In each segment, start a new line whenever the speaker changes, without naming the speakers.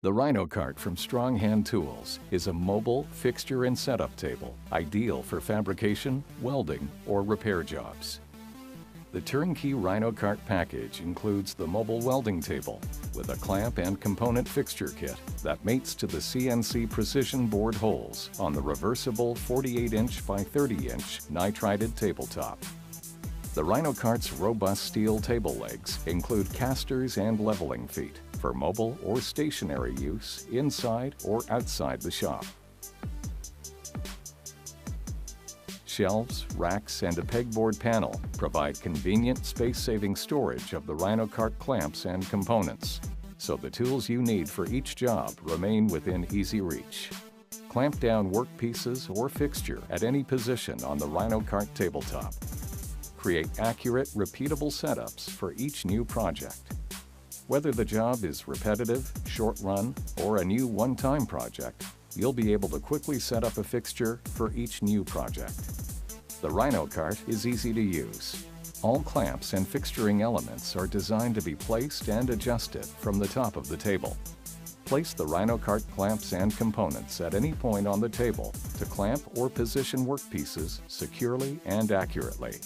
The Rhino Cart from Strong Hand Tools is a mobile fixture and setup table, ideal for fabrication, welding, or repair jobs. The turnkey Rhino Cart package includes the mobile welding table with a clamp and component fixture kit that mates to the CNC precision bored holes on the reversible 48-inch by 30-inch nitrided tabletop. The Rhino Cart's robust steel table legs include casters and leveling feet for mobile or stationary use inside or outside the shop. Shelves, racks, and a pegboard panel provide convenient space-saving storage of the Rhino Cart clamps and components, so the tools you need for each job remain within easy reach. Clamp down workpieces or fixture at any position on the Rhino Cart tabletop. Create accurate, repeatable setups for each new project. Whether the job is repetitive, short-run, or a new one-time project, you'll be able to quickly set up a fixture for each new project. The Rhino Cart is easy to use. All clamps and fixturing elements are designed to be placed and adjusted from the top of the table. Place the Rhino Cart clamps and components at any point on the table to clamp or position workpieces securely and accurately.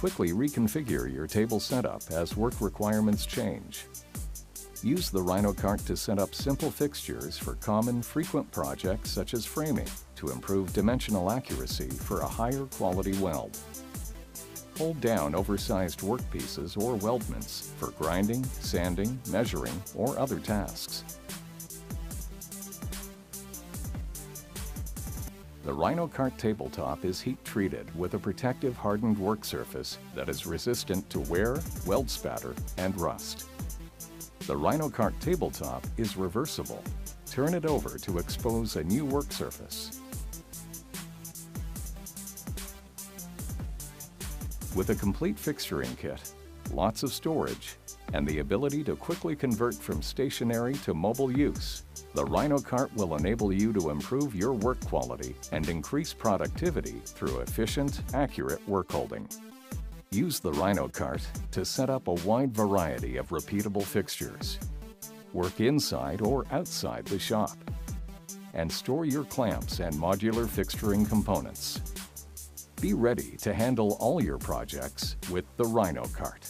Quickly reconfigure your table setup as work requirements change. Use the Rhino Cart to set up simple fixtures for common, frequent projects such as framing to improve dimensional accuracy for a higher quality weld. Hold down oversized workpieces or weldments for grinding, sanding, measuring, or other tasks. The Rhino Cart tabletop is heat-treated with a protective hardened work surface that is resistant to wear, weld spatter, and rust. The Rhino Cart tabletop is reversible. Turn it over to expose a new work surface. With a complete fixturing kit, lots of storage, and the ability to quickly convert from stationary to mobile use, the Rhino Cart will enable you to improve your work quality and increase productivity through efficient, accurate work holding. Use the Rhino Cart to set up a wide variety of repeatable fixtures. Work inside or outside the shop. And store your clamps and modular fixturing components. Be ready to handle all your projects with the Rhino Cart.